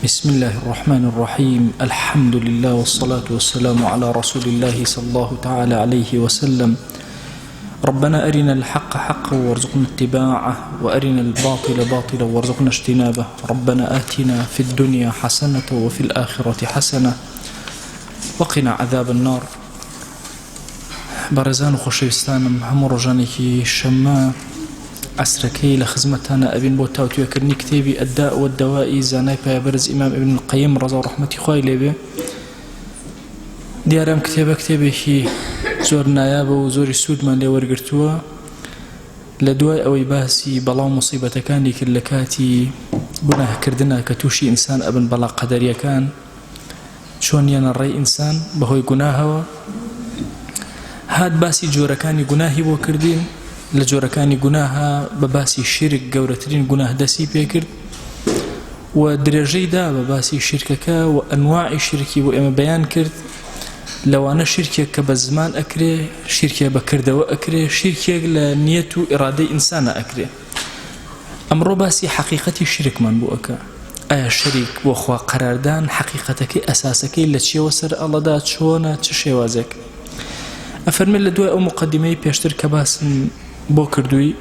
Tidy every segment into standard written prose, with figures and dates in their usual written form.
بسم الله الرحمن الرحيم. الحمد لله والصلاة والسلام على رسول الله صلى الله تعالى عليه وسلم. ربنا أرنا الحق حقا وارزقنا اتباعه، وأرنا الباطل باطلا وارزقنا اجتنابه. ربنا آتنا في الدنيا حسنة وفي الآخرة حسنة وقنا عذاب النار. بارزان خوشویستانم هەموو ڕۆژانێکی شەممە عسرەکەی لە خزمەتانە ئەبین بۆ تاوتوێکردنی کتێبی ئەددا وەدەوایی زانای پایەبەرز ئیمام ئیبن القەیم ڕەزا و ڕەحمەتی خوای لێبێ. دیارەم کتێبە کتێبێکی زۆر نایابە و زۆری سوودمان لێ وەرگرتووە لە دوای ئەوەی باسی بەڵاو موسیبەتەکانی کرد لە کاتی گوناهکردنە کە تووشی ئینسان ئەبن بەڵا قەدەریەکان چۆن یەنە ڕێی ئینسان بەهۆی گوناهەوە. هات باسی جۆرەکانی گوناهی بۆ کردین، لە جۆرەکانی گوناها بە باسی شرک گەورەترین گوناه دەستی پێ کرد و درێژەی دا بە باسی شرکەکە و ئەنواعی شرکی بۆ ئێمە بەیان کرد. لەوانە شرکێک کە بە زمان ئەکرێ، شرکێک بە کردەوە ئەکرێ، شرکێک لە نیەت و ئیرادەی ئینسانە ئەکرێ. ئەمڕۆ باسی حەقیقەتی شرکمان بۆ ئەکا. ئایا شەریک بۆ خوا قەراردان حەقیقەتەکەی ئەساسەکەی لە چیەوە سەر ئەڵەدا چۆنە، چ شێوازێک؟ ئەفەرمێت لە دوای ئەو مقدمەی پێشتر کە باسم بۆ کردووی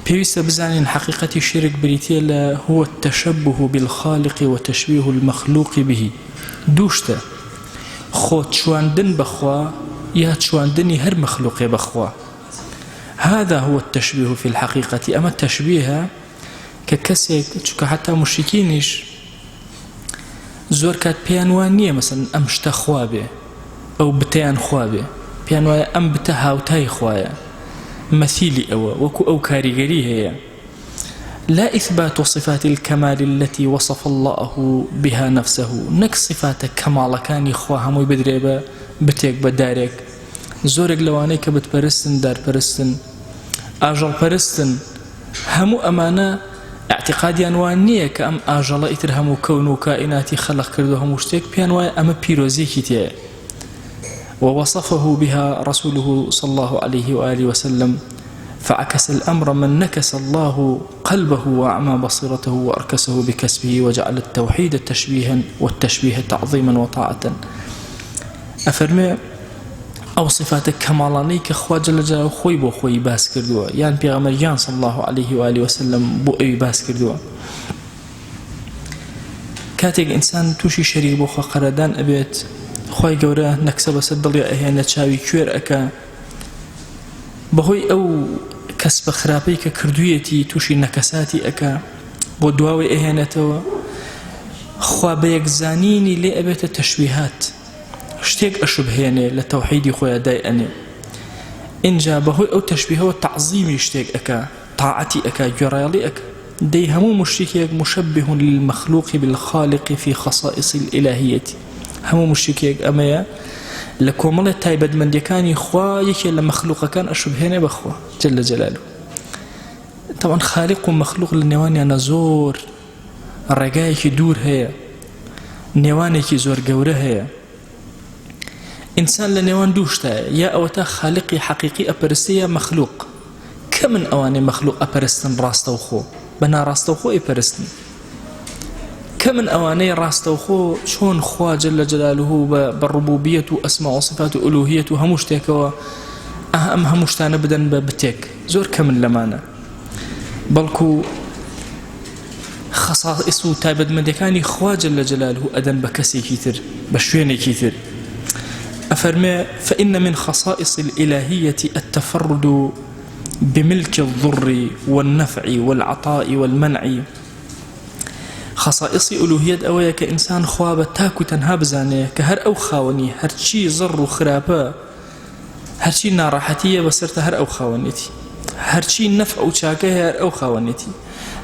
پێویستە بزانین حەقیقەتی شرک بریتیە لە هو التشبه بالخالق وتشبيه المخلوق به. دووشتە خۆ چواندن بەخوا یا چواندنی هەر مەخلوقێ بەخوا. هذا هو التشبيه في الحقيقة. ئەمە تەشبیهە کە کەسێک چونکە حتا مشرکینیش زۆر کات پێیان وان نییە مەسەن ئەم شتە خوا بێ، ئەو بتەیان خوا بێ، پێیان وایە ئەم بتە هاوتای خوایە، مثيلي وكو أو كاريغري هي. لا إثبات صفات الكمال التي وصف الله بها نفسه. نك صفات كمال كان إخوة همو بدريبا بتيك بدارك زورك لوانيك بتبرستن دار برستن آجل برستن همو أمانة اعتقادي أنوانية كأم آجل إتر همو كونو كائناتي خلق كردو همو شتيك بيانوايا أما بيروزيكي تيه. ووصفه بها رسوله صلى الله عليه وآله وسلم فعكس الأمر من نكس الله قلبه وأعمى بصيرته وأركسه بكسبه وجعل التوحيد تشبيها والتشبيه تعظيما وطاعة. أفرمي أو صفات كمالاني كخوا جل جلاله خوي بو خوي باس كردوا، يعني بيغمر صلى الله عليه وآله وسلم بو أي باس كردوا. كاتيك إنسان توشي شريك بو خوا قردان أبيت خوای گەورە نەکسە بەسەر دڵی ئەهێنە چاوی کوێر ئەکا بەهۆی ئەو کەس بە خراپەی کە کردوویەتی تووشی نەکەساتی ئەکا بۆ دواوی ئەهێنێتەوە. خوا بە یەکزانینی لێ ئەبێتە تەشبیهات، شتێک ئەشبهێنێ لە تەوحیدی خۆیان دای ئەنێ. ئینجا بەهۆی ئەو تەشبیهەوە تەعزیمی شتێک ئەکا، تاعەتی ئەکا، گوێڕایەڵی ئەکا. دەی هەموو مشرکێک مشبه للمخلوق بالخالق في خصائص الإلهية. همو مشركيك أمايا لكومل تايبد من ديكاني خوا يكي لمخلوقكان أشبهين بخوا جل جلاله. طبعا خالق ومخلوق للنواني أنا زور الرقايك دور هيا، نوانيك زور قوره هيا. إنسان لنوان دوشتا يا أوتا خالقي حقيقي أبرستيا مخلوق. كمن أواني مخلوق أبرستن راستوخو بنا راستوخو أبرستن، كمن أواني راستوخو شون خوا جل جلاله بالربوبية وأسماء وصفات وألوهية هموشتك هموشتان بدن بتك زور كمن لمانا بلكو خصائص تايبد مدكاني خوا جل جلاله أدن بكسي كتر بشويني كتر. أفرمي فإن من خصائص الإلهية التفرد بملك الضر والنفع والعطاء والمنع. خصائص ألوهية أويا كإنسان خوابة تاكو تنها بزانيه كهر أو خاوني هر شي زر وخرابة، هر شي ناراحتية بسرت هر أو خاونيتي، هر شي نفع وشاكه هر أو خاونيتي،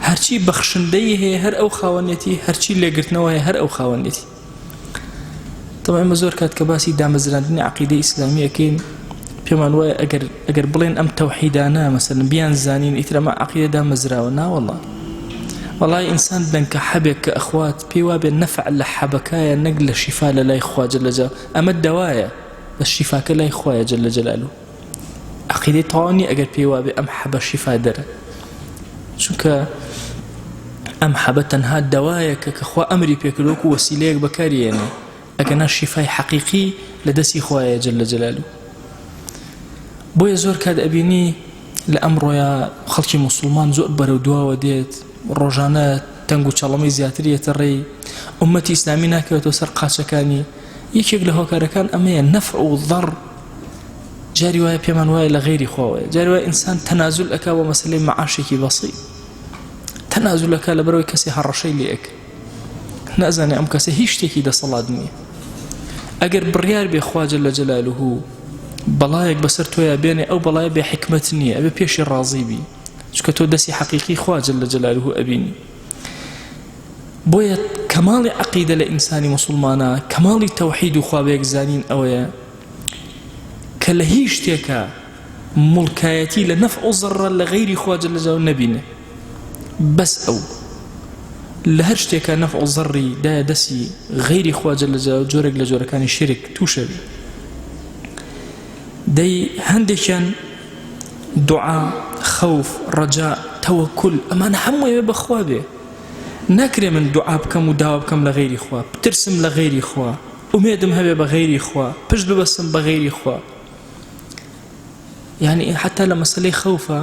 هر شي بخشنديه هر أو خاونيتي، هر شي لقرتنوه هر أو خاونيتي. طبعا مزور كات كباسي دام زراندني عقيدة إسلامية كين بيمان واي أجر بلين أم توحيدانا مثلا بيان زانين إثر ما عقيدة دام زراونا. والله إنسان دنك حبك أخوات بيواب النفع لحبكايا نقل الشفاء لا إخوة جل جلاله. أما الدوايا الشفاء لا إخوة جل جلاله. عقيدة طاني أجر بيواب أم حب الشفاء در شو ئەم حەبە تەنها دەوایەکە کە خوا ئەمری پێکردووەکو وەسیلەیەک بەکارهێنێ ئەگەنا شیفای حەقیقی لە دەستی خوایە جەلە جەلالوو. بۆیە زۆر کات ئەبینی لە ئەمڕۆیە خەڵکی موسڵمان زۆر بەرەو دواوە دێت، ڕۆژانە تەنگ و چەڵەمەی زیاترێتە ڕێی ئومەتی ئیسلامی ناکەوێتەوە سەر قاچەکانی. یەکێک لە هۆکارەکان ئەمەیە نەفع و ضەڕ. جاری وایە پێمان وایە لە غەیری خواوەیە، جاری وایە ئینسان تەنازول ئەکا بۆ مەسەلەی مەعاشێکی بەسیط، تەنازول ئەکا لەبەرەوەی کەسێ هەڕەشەی لێ ئەکە، نازانێ ئەم کەسە هیچ شتێکی دەسەڵات نییە. ئەگەر بڕیار بێ خوا جەلە جەلالوهو بەڵایەک بەسەر تۆیە بێنێ، ئەو بەڵایە بێ حکمت نییە، ئەبێ پێشی ڕازی بی، چونکە تۆ دەستی حەقیقی خوا جەلە جەلالوهو ئەبینی. بۆیە کەماڵی عەقیدە لە ئینسانی موسڵمانە، کەماڵی تەوحید و خوابێکزانین ئەوەیە کە لە هیچ شتێکە مڵکایەتی لە نەفع و ضەڕە لە غەیری خوا جەلە جەلالوهو نەبینێ، بەس ئەو لە هەر شتێکە نەفع و ضەڕی دایە دەستی غەیری خوا جەلە جەلالوهو جۆرێک لە جۆرەکانی شرک تووشە بی. دەی هەندێکیان دوعا، خەوف، ڕەجا، تەوەکل ئەمانە هەمووی بەخوا بێ. ناکرێ من دوعا بکەم و داوا بکەم لە غەیری خوا، بترسم لە غەیری خوا، ئومێدم هەبێ بە غەیری خوا، پشت ببەسم بە غەیری خوا. یعنی حتا لە مەسەلەی خەوفە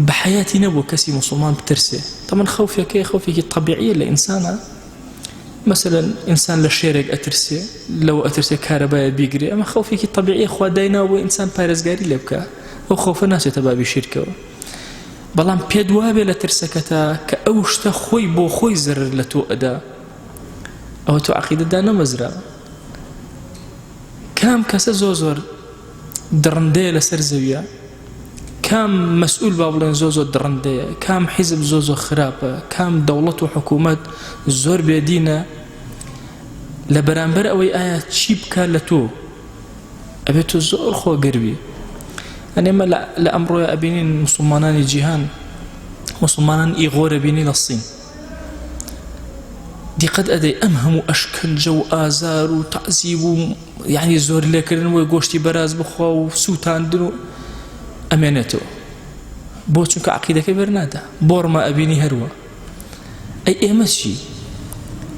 بە حەیاتی نەبوو کەسی موسڵمان بترسێ. طبعا خەوفێکەیە خەوفێکی طەبیعیە لە ئینسانە. مثلا ئینسان لە شێرێک ئەترسێ، لەوە ئەترسێ کارەبایە بیگرێ، ئەمە خەوفێکی طەبیعیە، خوا دایناوە بۆ ئینسان پارێزگاری لێ بکە، ئەو خەوفە ناچێتە بابی شیرکەوە. بەڵام پێت وابێ لە ترسەکەتە کە ئەو شتە خۆی بۆ خۆی زەرر لە تۆ ئەدا، ئەوە تۆ عەقیدەتدا نەمەزرا. کام کەسە زۆر دڕندەیە لەسەر زەویە، کام مەسئول با بڵێن زۆر دڕندەیە، کام حیزب زۆر خراپە، کام دەوڵەت و حکوومەت زۆر بێدینە، لە بەرامبەر ئەوەی ئایا چی بکە لە تۆ ئەبێت تۆ زۆر خۆگەروی. ئەنێمە لە ئەمڕۆیە ئەبینین موسڵمانانی جیهان، موسڵمانان ئیغۆرە بینی لە سین، دیقەت ئەدەی ئەم هەموو ئەشکەنجە و ئازار و تەعزیب و یعنی زۆر لێکردن و گۆشتی بەراز بخوا و سووتاندن و ئەمێنێتەوە. بۆ چونکە عەقیدەکەی بەرنادا، بۆڕما ئەبینی هەروە. ئەی ئێمە چی؟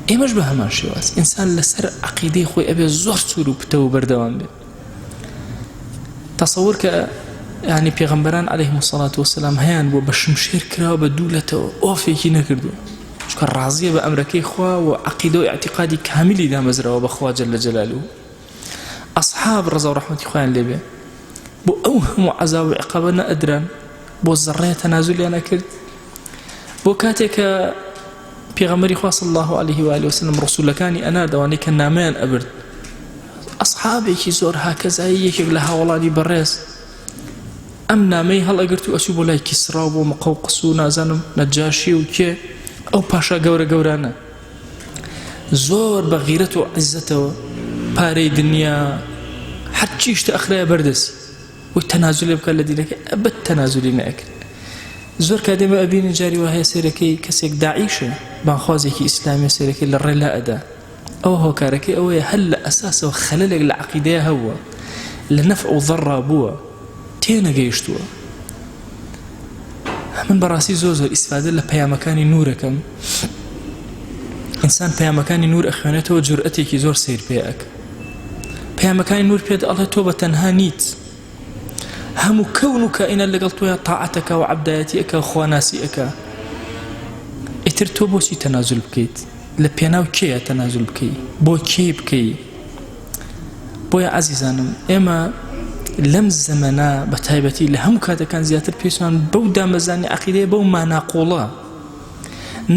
ئێمەش بە هەمان شێواز ئینسان لەسەر عەقیدەی خۆی ئەبێ زۆر چور و پتە و بەردەوام بێت. تەسەوور کە یعنی پێغەمبەران عەلەیهیمو السەڵاتو وەسەلام هەیان بۆ بە شمشێر کراوە بە دوولەتەوە، ئۆفێکی نەکردووە، چونکە ڕازیە بە ئەمرەکەی خوا و عەقیدە و ئیعتیقادی کامیلی دامەزراوە بە خوا جەلە جەلالوهو. ئەصحاب ڕەزا و ڕەحمەتی خوایان لێبێ بۆ ئەو هەموو عەزاب و عیقابە نەئەدران، بۆ زەڕەیە تەنازولیان نەکرد. بۆ کاتێک کە پێغەمبەری خوا صلی الله علیه و آله وسلم ڕسوولەکانی ئەنارد، ئەوانەی کە نامەیان ئەبرد، ئەصحابێکی زۆر هاکەزایی یەکێک لە هاوڵانی بەڕێز ئەم نامەی هەڵئەگرت و ئەچوو بۆ لای کیسرا و بۆ مقەوقس و نازانم نەجاشی و کێ ئەو پاشا گەورە گەورانە، زۆر بە غیرەت و عیزەتەوە پارەی دنیا هەرچی شتە ئەخرایە بەردەسی وی تەنازولێ بکات لە دینەکەی، ئەبەت تەنازولی نەئەکرد. زۆر کاتێمە ئەبینی جاری وهەیە سێرەکەی کەسێک داعیشە، بانخوازێکی ئیسلامی سێرەکەی لە ڕێ لا ئەدا، ئەو هۆکارەکەی ئەوەیە هەل لە ئەساسەوە خەلەلێک لە عەقیدەیە هەبووە، لە نەفع و ضەڕا بووە، تێنەگەیشتووە. من بەڕاستی زۆر ئیسفادە لە پەیامەکانی نورەکەم. ئینسان پەیامەکانی نور ئەخوێنێتەوە، جورئەتێکی زۆر سیر پێ ئەکە. پەیامەکانی نور پێت ئەڵێ تۆ بە تەنها نیت، هەموو کەون و کائینات لەگەڵ تۆیە تاعەتەکە و عەبدایەتی ئەکە و خواناسی ئەکە. ئیتر تۆ بۆچی تەنازول بکەیت؟ لە پێناو کێیە تەنازول بکەی؟ بۆ کێ بکەی؟ بۆیە عەزیزانم ئێمە لەم زەمەنە بە تایبەتی لە هەموو کاتەکان زیاتر پێویستمان بەو دامەزانی عەقیدەیە، بەو ماناقۆڵە،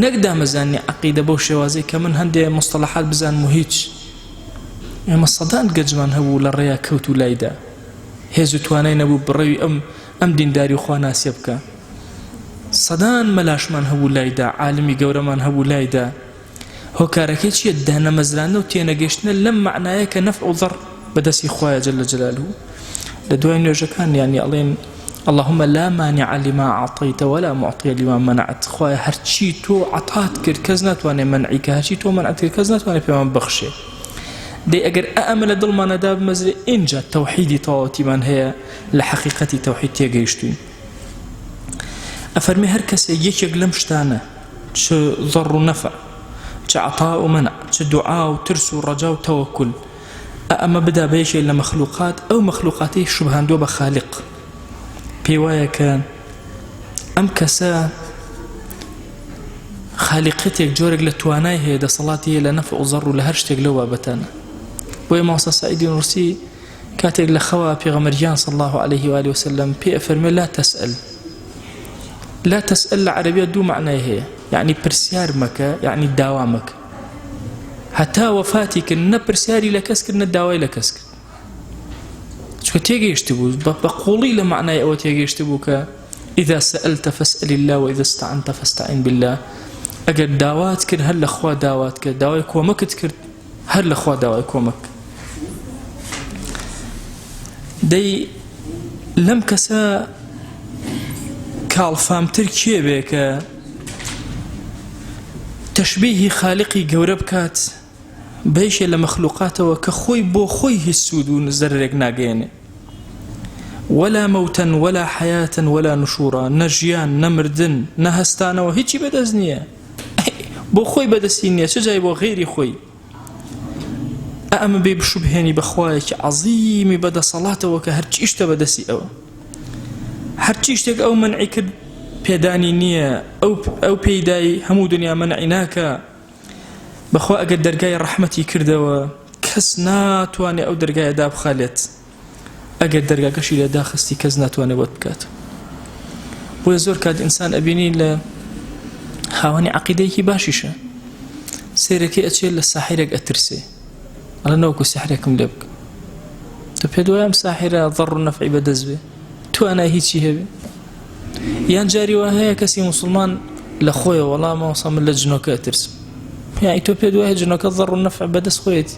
نەک دامەزانی عەقیدە بەو شێوازەی کە من هەندێک مستەڵەحات بزانم و هیچ. ئێمە سەدان گەنجمان هەبوو لە ڕێیا کەوت و لایدا، هێز و توانای نەبوو بڕەوی ئەم دینداری و خواناسیە بکە. سەدان مەلاشمان هەبوو لایدا، عالمی گەورەمان هەبوو لایدا. هۆکارەکەی چییە؟ دانەمەزرانە و تێنەگەیشتنە لەم معنایە کە نەفع و ضەڕ بەدەستی خوایە جەلە جەلالوهو. لە دوای نوێژەکان یعنی ئەڵێن اللهم لا مانع لما أعطيت ولا معطي لما منعت. خوایە هەرچی تۆ عەتات کرد کەس ناتوانێ مەنعی کە، هەرچی تۆ مەنعت کرد کەس ناتوانێ پێمان بەخشێ. دەی ئەگەر ئەمە لە دڵمانەدا بمەزرێ، ئینجا تەوحیدی تەواوەتیمان هەیە، لە حەقیقەتی تەوحید تێگەیشتوین. ئەفەرمێ هەر کەسێک یەکێک لەم شتانە چ ضر و نفع، چ عطاء و منع، چ دعاء و ترس و رجاء و توكل. أما بدا بيشي لمخلوقات أو مخلوقاتي شبهان دو بخالق بيوايا كان أم كسا خالقتك جورك لتواناي هي دا صلاتي لنفع وضر لهرشتك لوا بتانا. ويما وصى سعيد نرسي كاتك لخوا بيغمرجان صلى الله عليه وآله وسلم بيأفرمي لا تسأل العربية دو معناه هي يعني برسيار مكا يعني دوامك حتى وفاتك نبرسياري لكسك نداوي لكسك شو تيجي يشتبو بقولي لمعنى أو تيجي يشتبوك إذا سألت فاسأل الله وإذا استعنت فاستعين بالله. أجر دعوات كر هل أخوا دعوات كر دعوك ومك تكر هل أخوا دعوك ومك دي لم كسا كالفام تركيه بك تشبيه خالقي جورب كات بيش لمخلوقاته وكخوي بو خوي السود ونزرق ناقين ولا موتا ولا حياة ولا نشورا نجيان نمردن نهستانا وهيجي بدزنية بو خوي بدسينية شجاي بو غيري خوي أأم بي بشبهيني بخوايك عظيمي بدا صلاته وكهرتش اشتا بدسي أو هرتش اشتاك أو منعي كد بيداني نية أو بيداي همو دنيا منعناك بخوا أقد درقاي رحمتي كردوا كسنا تواني أو درقاي داب خالت أقد درقاي قشي لداخستي كزنا تواني بوتبكات ويزور كاد إنسان أبيني لخواني عقيديكي باشيشة سيركي أتشيل للساحرك أترسي على نوكو سحركم لبك تبهدوا يام ساحرة ضر النفع بدزبه تو أنا هيتشي هبي يان جاري وهي كسي مسلمان لخويا والله ما وصل من لجنوك أترسم يعني تو بيدوا جنوك الضر النفع بدس خويتي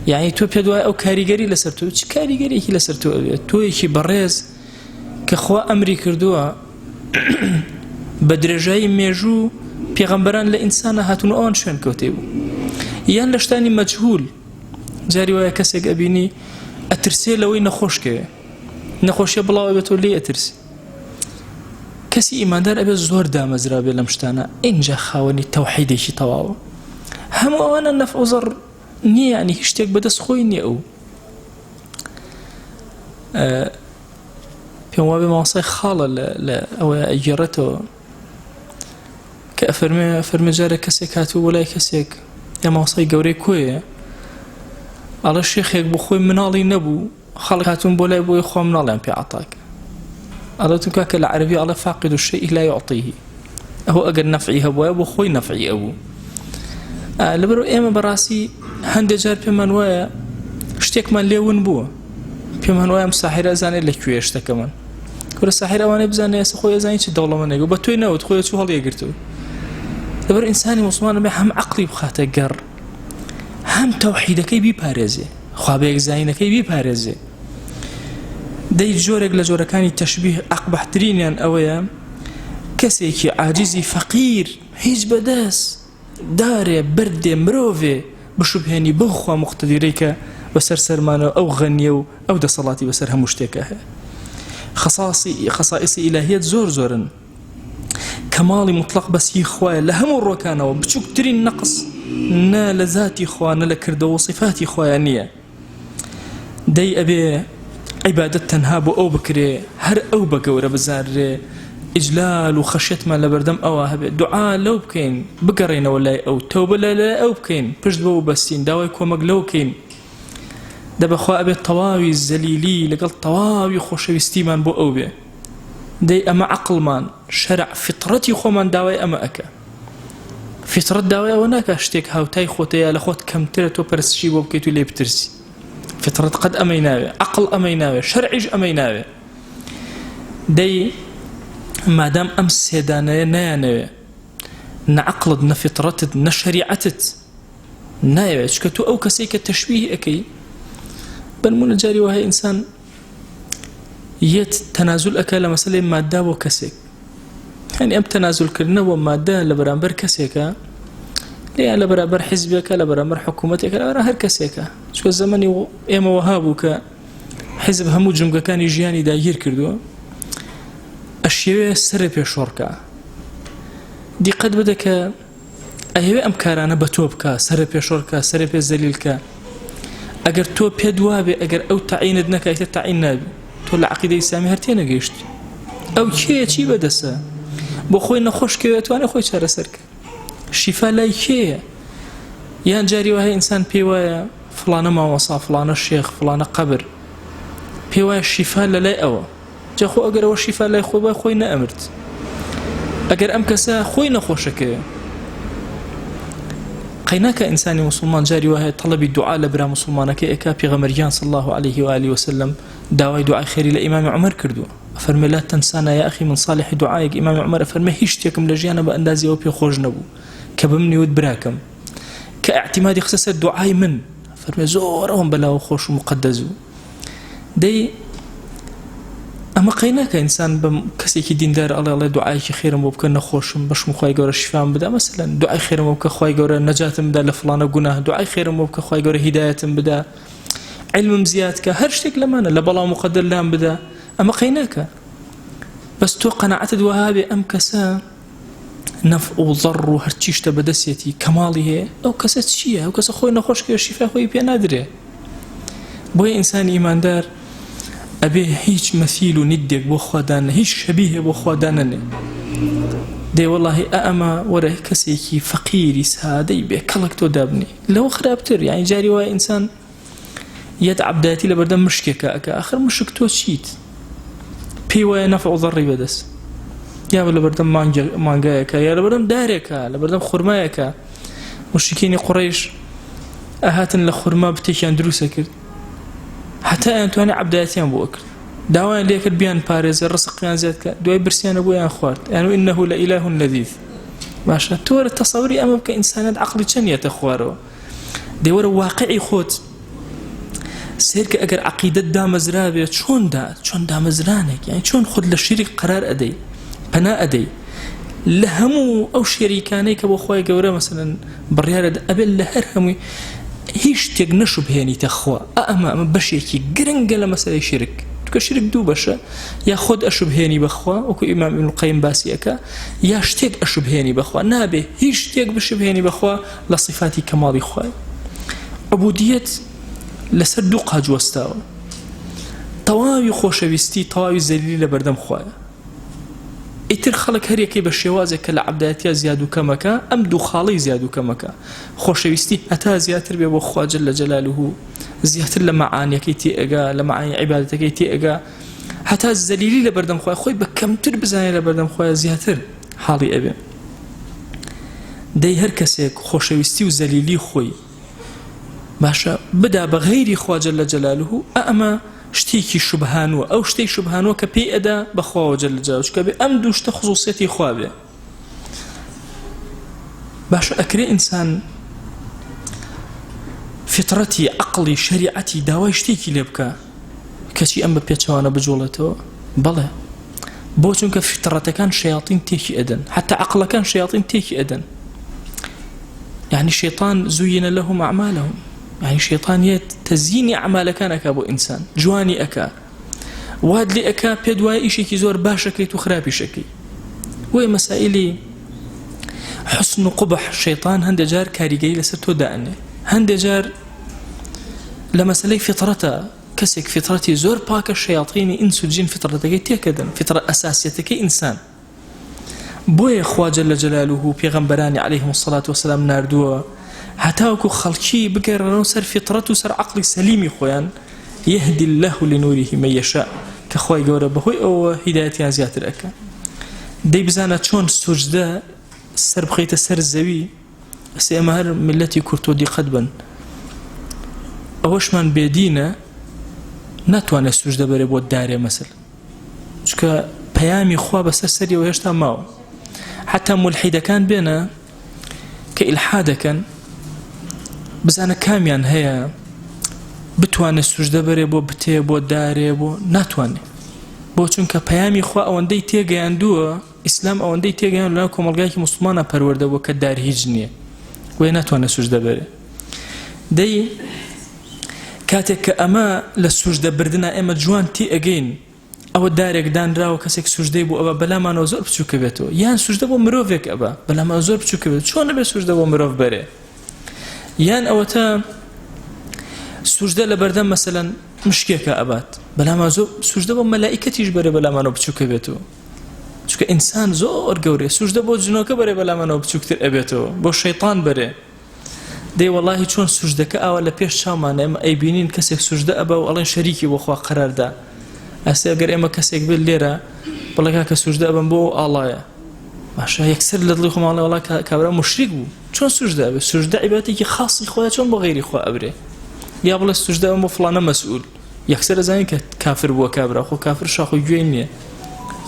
يعني تو بيدوا أو كاريجري لسرتو إيش كاريجري كي لسرتو تو إيش بريز كخوا أمري كردوا بدرجاي ميجو بيغمبران لإنسان هاتون أون شون كوتيبو يان لشتاني مجهول جاري ويا كسيك أبيني أترسي لوي نخوشك نخوشي بلاوي بتولي أترسي كسي إيماندار أبي زور دامزرا بي لمشتانا إنجا خاوني توحيدي شي طواو هم أوانا نفع زر ني يعني هشتاك بدس خويني أو في موابي مواصي خالة أو أجرته كأفرمي جارة كسيك هاتو ولا كسيك يا مواصي قوري كوية على الشيخ يك بخوي منالي نبو خالق هاتون بولا بو يخوى منالي أم بيعطاك الله تكاك العربي الله فاقد الشيء لا يعطيه هو أجر نفعي هو أبو خوي نفعي أبو لبرو إيما براسي هندي جار بمن ويا اشتك من ليون بو بمن ويا مساحرة زاني لكوي اشتك من كل الساحرة وانا بزاني يا خويا زاني شي دولة من يقول بتوي ناوت خويا شو هالي يقرتو لبرو إنساني مسلمان هم عقلي بخاته قر هم توحيدك بي بارزي خوابيك زاينك بي بارزي دي جورك لجوركاني تشبيه أقبح ترينيان أويا كسيكي عاجزي فقير هيج بداس داري بردي مروفي بشبهاني بخوا مقتدريك وسرسر مانو أو غنيو أو دا صلاتي وسرها مشتكاها خصائصي إلهيات زورن كمالي مطلق بس يخوايا لهم الركانة وبشوك ترين نقص نا لذاتي خوانا لكردو وصفاتي خوايا نية دي أبي عبادة تنهاب أو بكري هر أو بقورة بزار إجلال وخشيت ما لبردم أو هبه دعاء لو بكين بقرينا ولا أو توبة لا أو بكين بجد بو بسين داوي كومق لو كين دب أخوة أبي الطواوي الزليلي لقل طواوي خوش بستيمان بو أو به دي أما عقل مان شرع فطرتي خو من داوي أما أكا فطرت داوي وناك اشتك هاوتاي خوتي لخوت كم ترتو برسشي بو بكيتو لي بترسي فطرة قد أميناوي عقل أميناوي شرعج أميناوي دي ما دام أمس سيدانا نيانوي نعقلد نفطرتد نشريعتد نايوي شكتو أو كسيك التشبيه أكي بنمون الجاري وهي إنسان يت تنازل أكا لمسألة مادة وكسيك يعني أم تنازل كرنا ومادة لبرامبر كسيكا ليه لبرامبر حزبك لبرامبر حكومتك لبرامبر هر كسيكا شو الزمن إما وهابوك حزب همو جمعة كان يجياني داير كردو الشيوية سر بيشوركا دیقەت بدە کە ئەهێوێ ئەم کارانە بە تۆ بکە، سەرە پێشۆر بکە، سەرە پێ زەلیل کە. ئەگەر تۆ پێت وابێ ئەگەر ئەو تەعینت نەکایتە تەعین نابی، تۆ لە عەقیدەی ئیسلامی هەر تێنەگەیشتی. ئەو کێیە چی بەدەسە؟ بۆ خۆی نەخۆش کەوێ توانێت خۆی چارەسەر کە. شیفا لای کێیە؟ یان جاری وایە ئینسان پێی وایە فڵانە مامۆسا، فڵانە شێخ، فڵانە قەبر، پێی وایە شیفا لە لای ئەوە. جا خۆ ئەگەر ئەوە شیفا لای خۆی بە خۆی نەئەمرد، ئەگەر ئەم کەسە خۆی نەخۆشەکەوێ، قەیناکە ئینسانی مسلمان جاری وایە تەڵەبی دوعا لە برا مسلمانەکەی ئەکا. پێغەمبەریان صلی الله عليه وآله وسلم داوای دوعای خێری لە ئیمامی عومەر کردووە. ئەفەرمێ لا تەنسانا یا ئەخی من صالح دعایەک. ئیمامی عومەر ئەفەرمێ هیچ شتێکم لە ژیانە بە ئەندازی ئەوە پێخۆش نەبوو کە بمنیوت براکەم، کە ئاعتیمادی خستە سەر دوعای من. ئەفەرمێ زۆر ئەوم بەلاوە خۆش و مقدەس بوو. دەی ئەمە قەیناکە ئینسان بە کەسێکی دیندار ئەڵێ دوعایەکی خێرم بۆ بکە، نەخۆشم بەشم خوای گەورە شیفام بدا، مەسەلەن دوعای خێرم بۆ بکە خوای گەورە نەجاتم بدا لە فڵانە گوناه، دوعای خێرم بۆ بکە خوای گەورە هیدایەتم بدا، علمم زیاد کە، هەر شتێک لەمانە لە بەڵاو مقدر لام بدا. ئەمە قەیناکە. بەس تۆ قەناعەتت وەها بێ ئەم کەسە نەفع و ضەڕ و هەرچی شتە بەدەستێتی کەماڵی هەیە، ئەو کەسە چییە؟ ئەو کەسە خۆی نەخۆش کە شیفا خۆی پێ نادرێ. بۆیە ئینسانی ئیماندار ئەبێ هیچ مەثیل و نیدێک بۆ خوادانە، هیچ شەبیهێ بۆ خوادانەنێ. دێ وەڵاهی ئەمە وەرە کەسێکی فەقیری سادەی بێ کەڵک تۆ دابنێ، لەوە خراپتر. یعنی جاری وایە ئینسان یەت عەبدایەتی لە بەردەم مشکێکە ئەکا، ئاخر مشک تۆ چیت؟ پێی وایە نەفع و ضەڕی بەدەست، یا لە بەردەم مانگایەکە، یا لە بەردەم دارێکە، لە بەردەم خوڕمایەکە. مشرکینی قوڕەیش ئەهاتن لە خوڕما بتێکیان دروستە کرد، حتا ئەیانتوانێ عەبدایەتیان بۆ کرد، داوایان لێ کرد بیان پارێزە، ڕزقیان زیاد کە، دوای برسیانە بۆیان خوارد. یعنی ئینەهو لەئیلاهٌ لەذیذ. باشە تۆ وەرە تەسەووری ئەمە بکە ئینسانیت عەقڵی چەند یەتە خوارەوە. دێ وەرە واقعی خۆت سیر کە ئەگەر عەقیدەت دامەزرا بێ چۆن دامەزرانێک، یعنی چۆن خۆت لە شیرک قەرار ئەدەی، پەنا ئەدەی لە هەموو ئەو شێریکانەی کە بۆ خۆی گەورە مەسەلەن بڕیارە ئەبێت لە هەر هەمووی هیچ شتێک نەشوبهێنیتە خوا. ئەمە بەشێکی گرنگە لە مەسەلەی شیرک. چونکە شیرک دوو بەشە، یا خۆت ئەشوبهێنی بەخوا وەکو ئیمام ئیبن القەیم باسی ئەکا، یا شتێک ئەشوبهێنی بەخوا. نابێ هیچ شتێک بشوبهێنی بەخوا لە صفاتی کەماڵی خوای. عبودیەت لەسەر دوو قاج وەستاوە، تەواوی خۆشەویستی، تەواوی زەلیلی لە بەردەم خوایە. ئیتر خەڵک هەرێکی بە شێوازێک کە لە عەبدایەتیە زیاد و کەمەکە، ئەم دوو خاڵەی زیاد و کەمەکە، خۆشەویستی هەتا زیاتر بێ بۆ خوا جەل جەلالوه، زیاتر لە مەعانیەکەی تێئەگا، لە مەعانی عیبادەتەکەی تێئەگا، هەتا زەلیلی لە بەردەم خوای، خۆی بە کەمتر بزانێت لە بەردەم خوای زیاتر حاڵی ئەبێ. دەی هەر کەسێک خۆشەویستی و زەلیلی خۆی باشە بدا بە غەیری خوا جەل جەلالوه، ئەمە شتێکی شوبهانوە. ئەو شتەی شوبهانوە کە پێی ئەدا بەخواوە جەل جەلالوه، چونکە بێ ئەم دوو شتە خصوصیەتی خوا بێ. باشە ئەکرێ ئینسان فطرەتی، عەقڵی، شەریعەتی داوای شتێکی لێ بکە کەچی ئەم بە پێچەوانە بجوڵێتەوە. بەڵێ بۆ چونکە فطرەتەکان شەیاطین تێکی ئەدەن، حتا عەقڵەکان شەیاطین تێکی ئەدەن. يعني شيطان زين لهم أعمالهم، يعني شيطان تزيين أعمالكان أكا بو إنسان جواني أكا واد لي أكا بيدواي إشي كي زور باشكي تخرابي شكي. وهي مسائلي حسن قبح الشيطان هند جار كاريجي لستو داني، هند جار لمسألة فطرته كسك فطرتي زور باك الشياطين إنس الجن فطرتك تيكدن، فطرة أساسيتك إنسان. بۆیە خوا جەل جەلالوه پێغەمبەرانی عەلەیهیمۇ الصەلاة وەسەلام ناردووە هەتاوەکو خەڵکی بگەڕێنەوە سەر فیطرەت و سەر عەقڵی سەلیمی خۆیان. یەهدی الله لنووریه من یەشاء، کە خوای گەورە بەهۆی ئەوە هیدایەتیان زیاتر ئەکا. دەی بزانە چۆن سوجدە سەر بخەیتە سەر زەوی. ئەسێ ئەمە هەر ملەتی کورد و دیقەت بن، ئەوەشمان بێدینە ناتوانێت سوجدە بەرێ بۆ دارێ مەسەل، چونکە پەیامی خوا بەسەر سەریەوە هێشتا ماوە. حتى ملحدەکان بێنە کە ئیلحادەکەن بزانە کامیان هەیە بتوانێت سوجدە بەرێ بۆ بتێ بۆ دارێ بۆ ناتوانێت، بۆ چونکە پەیامی خوا ئەوەندەی تێگەیاندووە، ئیسلام ئەوەندەی تێگەیان لەناو کۆمەڵگایەکی موسڵمانە پەروەردەبووە کە دار هیچ نییە، وێ ناتوانێت سوجدە بەرێ. دەی کاتێک کە ئەمە لە سوجدە بردنە ئێمە جوان تێ ئەگەین، ئەوە دارێک دانراوە کەسێک سوژدەی بوو ئەوە بەلامانەوە زۆر بچووکە بێتەوە یان سوژدە بۆ مرۆڤێک ئەبە بەلامانەوە زۆر بچووکە بێت چۆن نەبێت سوژدە بۆ مرۆڤ بەرێ یان ئەوەتە سوژدە لە بەردەم مەسەلەن مشکێکە ئەبات بەلامانەوە زۆر سوژدە بۆ مەلائیکەتیش بەرێ بەلامانەوە بچووکە بێتەوە چونکە ئینسان زۆر گەورەیە سوژدە بۆ جنۆکە بەرێ بەلامانەوە بچووکتر ئەبێتەوە بۆ شەیطان بەرێ دەی وەڵاهی چۆن سوژدەکە ئاوا لە پێش چاومانە ئێمە ئەیبینین کەسێک سوژدە ئەبە و ئەڵێن شەریکی بۆ خوا قەراردا ئەستا ئەگەر ئێمە کەسێک بێت لێرە بەڵێ کاکە سوژدە ئەبم بۆ ئاڵایە باشە یەکسەر لە دڵی خۆماڵێ وەڵا کابرا مشریک بوو چۆن سوژدە ئەبێ سوژدە عیبادەتێکی خاصی خۆیە چۆن بۆ غەیری خوا ئەبرێ یا بڵێ سوژدە ئەبم بۆ فڵانە مەسئول یەکسەر ئەزانین کە کافر بووە کابرا خۆ کافر شاخۆی گوێی نییە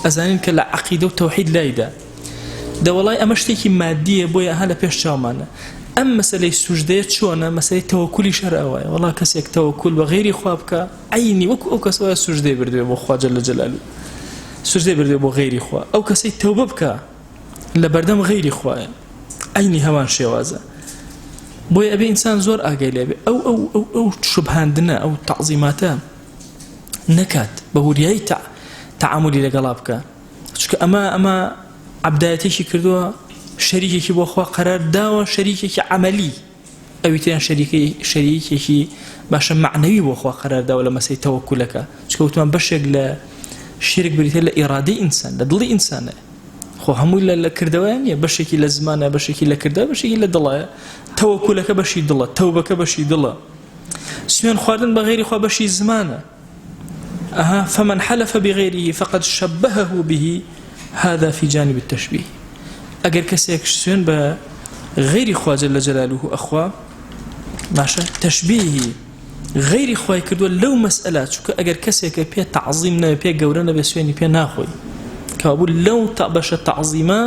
ئەزانین کە لە عەقیدە و تەوحید لایدا دەوڵای ئەمە شتێکی مادیە بۆیە هە لە پێش چاومانە ئەم مەسەلەی سوژدەیە چۆنە مەسەلەی تەوەکولی شەرعەوەیە وەڵا کەسێک تەوەکول بە غەیری خوا بکە عینی وەکو ئەو کەسەوە سوژدەی بردوێ بۆ خوا جەل جەلالوه سوژدەی بردوێ بۆ غەیری خوا ئەو کەسەی تەوبە بکە لە بەردەم غەیری خوایە عینی هەمان شێوازە بۆیە ئەبێ ئینسان زۆر ئاگای لێ بێ ئەو شوبهاندنە ئەو تەعزیماتە نەکات بە وریایی تعاملی لەگەڵا بکە چونکە ئەمە عەبدایەتێکی کردووە شەریکێکی بۆ خوا قەرار داوە شەریکێکی عەمەلی ئەوی تریان شەریکێکی باشە معنەوی بۆ خوا قەرار داوە لە مەسەی تەوەکولەکە چونکە وتمان بەشێک لە شرک بریتە لە ئیرادەی ئینسان لە دڵی ئینسانە خۆ هەمووی لە کردەوەیان نییە بەشێکی لە زمانە بەشێکی لە کردەوە بەشێکی لە دڵایە تەوەکولەکە بەشی دڵە تەوبەکە بەشی دڵە سوێن خواردن بە غەیری خوا بەشی زمانە فمن حلف بغيره فقد شبهه به هذا في جانب التشبيه اگر کەسێک سوێن بە غەیری خوا جەل جەلالوه ئەخوا باشە تەشبیهی غەیری خوای کردووە لەو مەسئلە چونکە ئەگەر کەسێکە پێ تەعزیم نەبێ پێ گەورە نەبێ سوێنی پێ ناخۆی کابوو لەو بەشە تەعزیمە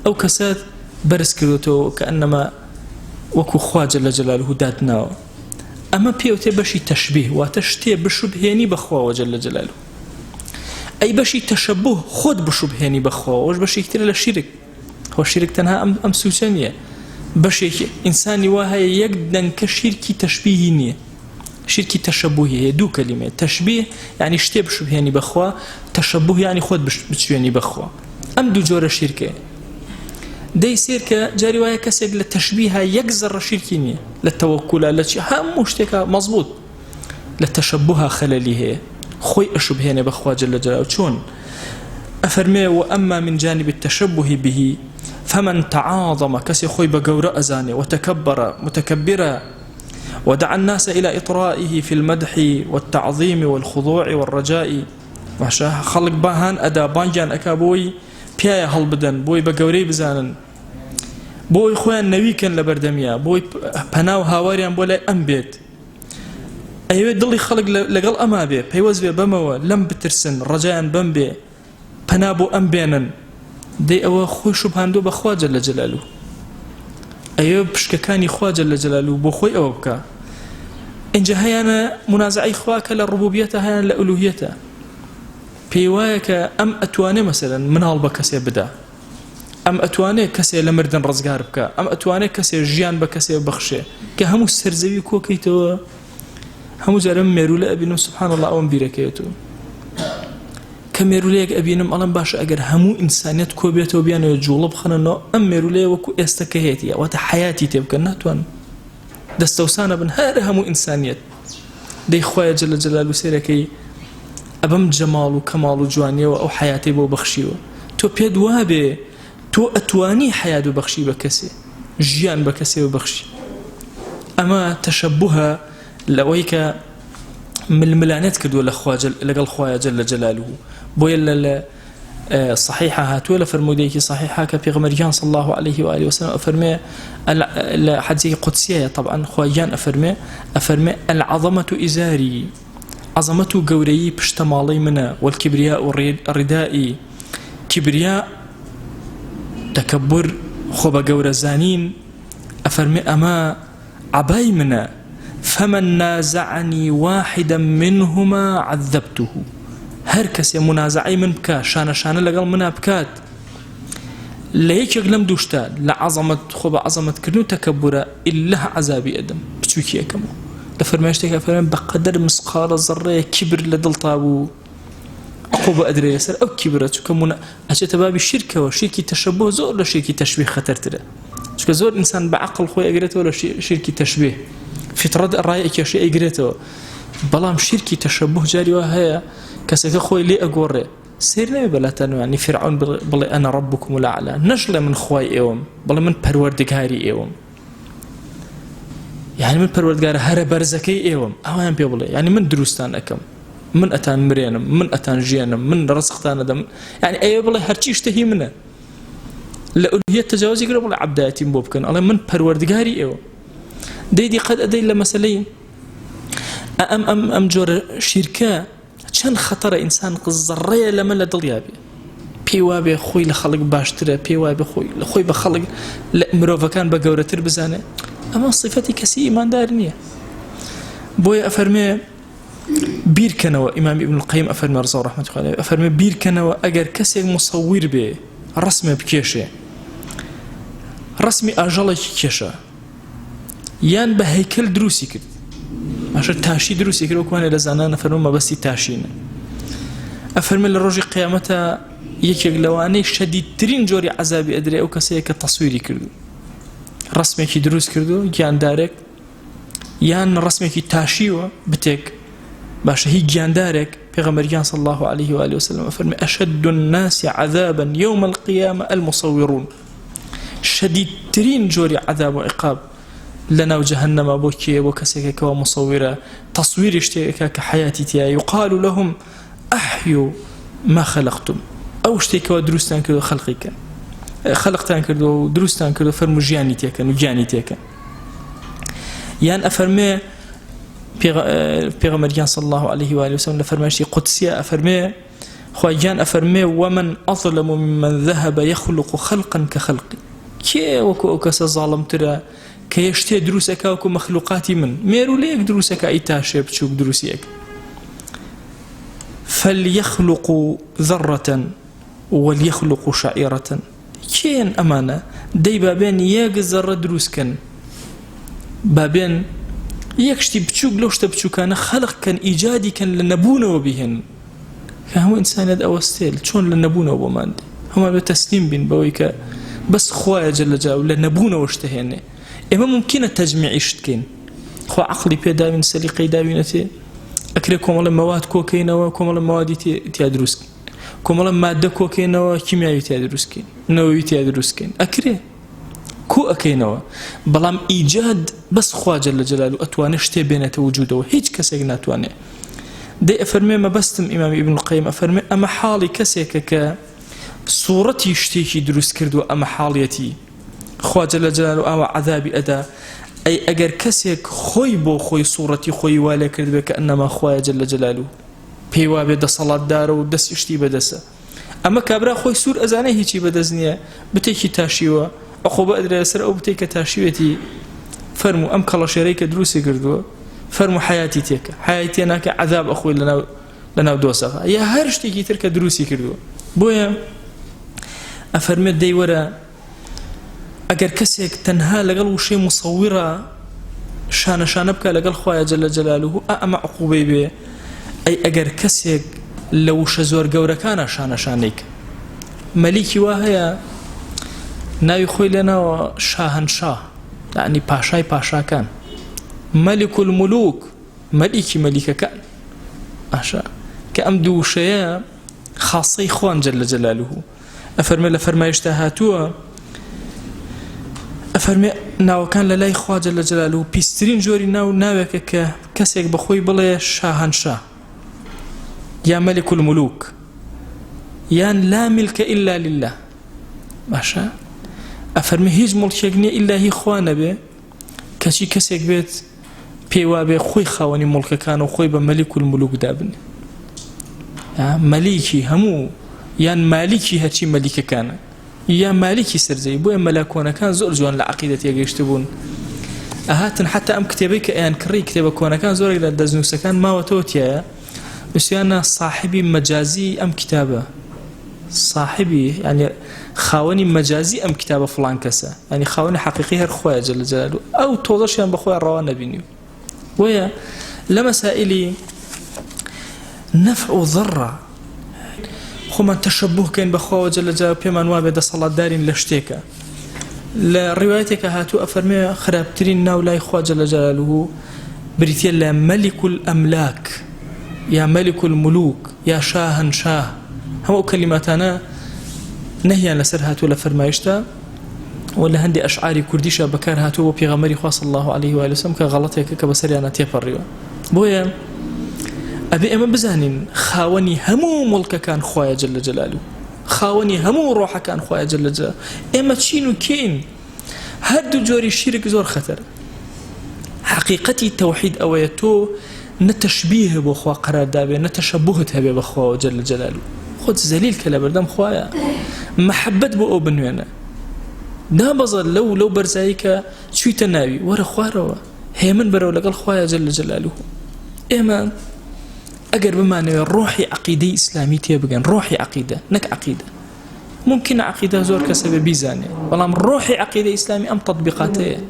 ئەو کەسە بەرز کردوێتەوە کە ئەنەما وەکو خوا جەل جەلالوه دادناوە ئەمە پێوتێ بەشی تەشبیه واتە شتێ بشوبهێنی بەخواوە جەل جەلالوه ئەی بەشی تەشەبوه خۆت بشوبهێنی بەخواوە ئەوەش بەشێکترە لە شیرک خۆ شیرک تەنها ئەم سوچە نییە بەشێکی ئینسانی وا هەیە یەک دەنکە شیرکی تەشبیهی نییە شیرکی تەشەبوهی هەیە دوو کەلیمە تەشبیه یعنی شتێ بشوبهێنی بەخوا تەشەبوه یعنی خۆت بچوێنی بەخوا ئەم دوو جۆرە شیرکە دەی سیر کە جاری وایە کەسێک لە تەشبیهە یەک زەڕە شیرکی نییە لە تەوەکولە لە چی هەموو شتێکە مەزبوط لە تەشەبوهە خەلەلی هەیە خۆی ئەشوبهێنێ بەخوا جەل جەلالوه چۆن ئەفەرمێ وأما من جانب التشبه به فمن تعاظم كسي خوي بقورة أزاني وتكبر متكبرا ودعا الناس إلى إطرائه في المدح والتعظيم والخضوع والرجاء وحشا خلق باهان أدا بانجان أكابوي بيايا هل بدن بوي بقوري بزانن بوي خوان نويكن لبردميا بوي پناو هاواريان بولاي أمبيت أيوة دلي خلق لقل أما بي بيوز بي بموا لم بترسن رجاء بمبي پنابو أمبينن دەی ئەوە خۆی شوبهاندوو بە خوا جەل جەلالوه ئەوە پشکەکانی خوا جەل جەلالوه بۆ خۆی ئەوە بکە ئینجا هەیانە منازعەی خوا کە لە ڕوبوبیەتە هەیان لە ئولوهیەتە پێی وایە کە ئەم ئەتوانێ مەسەلەن مناڵ بە کەسێ بدا ئەم ئەتوانێ کەسێ لە مردن ڕزگار بکە ئەم ئەتوانێ کەسێ ژیان بە کەسێ بەخشێ کە هەموو سەرزەوی کۆکەیتەوە هەموو جارە مێرولە ئەبینم سبحان الله ئەوم بیرەکەوێتەوە کە مێرولەیەک ئەبینم ئەڵم باشە ئەگەر هەموو ئینسانیەت کۆ بێتەوە بیانەوە جوڵە بخەنەوە ئەم مێرولەیە وەکو ئێستەکە هەیەتیە واتە حەیاتی تێ بکەن ناتوان دەستەوسانە بن هەر هەموو ئینسانیەت دەی خوایە جەل جەلالوه سێرەکەی ئەبەم جەماڵ و کەماڵ و جوانیەوە ئەو حەیاتەی بۆ بەخشیوە تۆ پێت وابێ تۆ ئەتوانی حەیات ببەخشی بە کەسێ ژیان بە کەسێ ببەخشی ئەمە تەشەبوهە لەوەی کە ململانێت کردووە لەگەڵ خوایە جەل جەلالوه بۆیە لە صحيحة هاتووە لە فرمودەیەکی صحيحة کە پێغەمبەریان صلی الله عليه وآله وسلم ئەفەرمێ لە حەدیثی قودسیەیە طبعا خوایان ئەفەرمێ العظمة إزاري عظمة و گەورەیی پشتەماڵەی منە والكبرياء ردائي كبرياء تكبر خۆ بە گەورە زانین ئەفەرمێ ئەمە عەبای منە فمن نازعني واحدا منهما عذبته هەر کەسێ منازعەی من بکە شانە لەگەڵ منە بکات لە یەکێک لەم دووشتە لە عەزەمەت خۆ بە عەزەمەتکردن و تەکەبورە ئیلا عەزابی ئەدەم بچووکی ئەکەمەوە لە فەرمایشتێکە فەرمێن بەقەدەر مسقالە زەڕەیە کیبر لە دڵتا بوو أقوب أدري يسر أو كبرت كمنا أجت باب الشركة وشركة تشبه زور ولا شركة تشبيه خطر ترى شو زور إنسان بعقل خوي أجرته ولا شركة تشبيه في ترد الرأي شيء أجرته بلام شركة تشبه جاري وهي كسك خوي لي أقوره سيرنا بلاتنا يعني فرعون بل أنا ربكم الأعلى نجلة من خوي يوم بل من پروردگاری يوم يعني من پروردگار هر برزكي يوم أوان بيبله يعني من دروستان أكم من أتان مرينم من أتان جيانم من رزقتان دم يعني أي والله هرشي اشتهي منه لألوهية تجاوز يقول والله عبداتي مبكن الله من پروردگاری يوم دي قد أدي لمسألة أم جور شركة كان خطر إنسان قزرية لما لدليابي بيوابي خوي لخلق باشترى بيوابي خوي بخلق مروفا كان بقورتر بزانه أما صفتي كسي إيمان دارنية بويا أفرمي بير كنوا إمام ابن القيم أفرمي رضا رحمة الله عليه أفرمي بير كنوا أجر كسي مصور به رسمه بكيشه رسمي أجله كيشه يان بهيكل دروسي كده عشان تاشي دروسي كده وكمان لزانان أفرمي ما بس تاشينا أفرمي للرجل قيامتها يكيق لواني شديد ترين جوري عذابي أدري أو كسي كتصويري كده رسمي كي دروس كردو يان دارك يان رسمي كي تاشيوه بتك باش هي جان دارك پیغمبر صلى الله عليه وآله وسلم أفرمي أشد الناس عذابا يوم القيامة المصورون شديد ترين جوري عذاب وعقاب لنا وجهنم أبوكي وكسيك كوا مصورة تصوير اشتيك كحياتي تيا يقال لهم أحيوا ما خلقتم أو اشتيك ودروستان كدو خلقك خلقتان كدو دروستان كدو فرمو جياني تيكن وجياني تيكن يان أفرمي پیغمبر صلى الله عليه وآله وسلم لفرماشي قدسية أفرمي خواجان أفرمي ومن أظلم ممن ذهب يخلق خلقا كخلقي كي وكو أكس ظالم ترى كي يشتي دروسك وكو مخلوقاتي من ميرو ليك دروسك أيتاشي بتشوك دروسيك فليخلقوا ذرة وليخلقوا شعيرة كين أمانة دي بابين ياق ذرة دروسكن بابين يكشتي بتشوك لوشتا بتشوكانا خلق كان إيجادي كان لنبونا وبهن فهو إنسان يد أوستيل شون لنبونا وبمان هم بتسليم بين بويك بس خوايا جل جاو لنبونا واشتهيني إما ممكن التجميع يشتكين خوا عقلي بيدا من سليقي داوينتي أكريكم والله مواد كوكينا وكم والله مواد تيادروسكين كم والله مادة كوكينا وكيميائي تيادروسكين نووي تيادروسكين أكري كو أكينوا بلام إيجاد بس خوا جل جلاله أتوانشتي بين توجوده هيج كسيك ناتواني دي أفرمي ما بستم إمام ابن القيم أفرمي أما حالي كسيك صورتي يشتيكي دروس كردو أما حاليتي خوا جل جلاله أو عذابي أدا أي أجر كسيك خوي بو خوي صورتي خوي والا كرد بك أنما خوا جل جلاله بيوا بدا صلاة دار ودس يشتي بدسه أما كابرا خوي سور أزانه هيجي بدزنيا بتيكي تاشيوا أخوة أدري سر أو بتيك تاشيوتي فرمو أم كلا شريك دروسي كردو فرمو حياتي تيك حياتي أنا كعذاب أخوي لنا ودوسها يا هرشتي كي ترك دروسي كردو بويا أفرمي دي ورا أجر كسيك تنها لقل وشي مصورة شان بك لقل خوايا جل جلاله أما عقوبي بي أي أجر كسيك لو شزور جورا كان شانيك مليكي وهي ناوي خوي لنا شاهنشاه يعني باشا كان ملك الملوك ملكي كان أشا كأمدو شيء خاصي خوان جل جلاله أفرمي اشتهاتوا أفرمي ناو كان للاي خوا جل جلاله بيسترين جوري ناوك كسيك بخوي بلا شاهنشاه يا ملك الملوك يان لا ملك إلا لله ماشا أفرمي هيج ملكيني إلا هي خوانا به كشي كسيك بيت بيوا به خوي خواني ملك كان وخوي بملك الملوك دابن مليكي همو يان مالكي هاتشي ملك كان يا مالكي سرزي بو ملاكونا كان زور جوان لعقيدتي يشتبون أهاتن حتى أم كتابيك يعني كري كتابك وانا كان زور إلى دزنوسا كان ما وتوتيا بس أنا صاحبي مجازي أم كتابه صاحبي يعني خاوني مجازي أم كتابه فلان كسا يعني خاوني حقيقي هر خويا جل جلاله أو توضش يعني بخويا الروان بينيو ويا لمسائلي نفع ذرة خۆمان تەشەبوهکەین بەخواوە جەل جەلالوهو پێمان وابێ دەسەڵاتدارین لە شتێکە لە ڕیوایەتێکە هاتوو ئەفەرمێ خراپترین ناو لای خوا جەل جەلالوهو بریتە لە مەلیک الئەملاک یا مەلیک الملوک یا شاهەنشاه هەموو کەلیماتانە نەهیان لەسەر هاتووە لە فەرمایشتە و لە هەندێک ئەشعاری کوردیشە بەکار هاتووە بۆ پێغەمبەری خوا صلی الله علیه و آله وسلم کە غەڵەتێکە کە بەسەریانە تێپەڕیوە بۆیە ئەبێ ئێمە بزانین خاوەنی هەموو مڵکەکان خوایە جەل جەلالوهو خاوەنی هەموو ڕۆحەکان خوایە جەل جەلالوهو ئێمە چین و کێین هەردوو جۆری شیرک زۆر خەتەرە حقیقەتی تەوحید ئەوەیە تۆ نەتەشبیه بۆ خوا قەرار دابێ نەتەشەبوهت هەبێ بەخواوە جەل جەلالوهو خۆت زەلیل کە لە بەردەم خوایە محەبەت بۆ ئەو بنوێنە نابەزە لەو بەرزایی کە چوویتە ناوی وەرە خوارەوە هێمن بەرەو لەگەڵ خوایە جەل جەلالوهو ئێمە ئەگەر بمانەوێ ڕۆحی عەقیدەی ئیسلامی تێبگەن ڕۆحی عەقیدە نەک عەقیدە ممکنە عەقیدە زۆر کەسە بێ بیزانێ بەڵام ڕۆحی عەقیدەی ئیسلامی ئەم تەطبیقاتەیە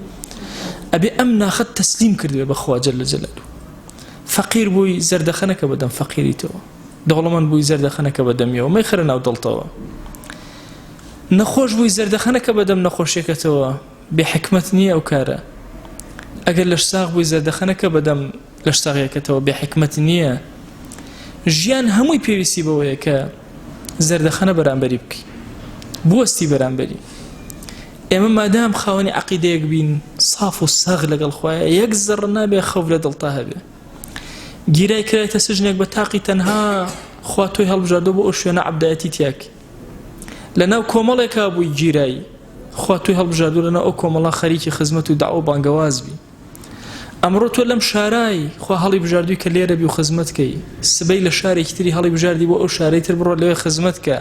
ئەبێ ئەم ناخەت تەسلیم کردوێ بەخوا جەل جەلالوهو فەقیر بووی زەردەخەنەکە بەدەم فەقیریتەوە دەوڵەمەند بووی زەردەخەنەکە بەدەمیەوە مەیخرە ناو دڵتەوە نەخۆش بووی زەردەخەنەکە بەدەم نەخۆشیەکەتەوە بێحکمەت نییە ئەو کارە ئەگەر لە شساغ بووی زەردەخەنەکە بەدەم لە شتاغیەکەتەوە بێحکمەت نییە ژیان هەمووی پێویستی بەوەیە کە زەردەخەنە بەرامبەری بکەی بوەستی بەرامبەری ئێمە مادام خاوەنی عەقیدەیەک بین صاف و ساغ لەگەڵ خوایە یەک زەڕ نابێ خەوف لە دڵتا هەبێ گیرای کرایتە سژنێک بە تاقی تەنها خوا تۆی هەڵبژاردۆ بۆ ئەو شوێنە عەبدایەتی تیاکی لەناو کۆمەڵێکا بووی گیرایی خوا تۆی هەڵبژاردۆ لەناو ئەو کۆمەڵە خەریکی خزمەت و داعوە و بانگەواز بی ئەمڕۆ تۆ لەم شارای خوا هەڵی بژاردووی کە لێرە بی و خزمەت کەی سبەی لە شارێکی تری هەڵی بژاردی بۆ ئەو شارەی تر بڕۆ لەوێ خزمەت کە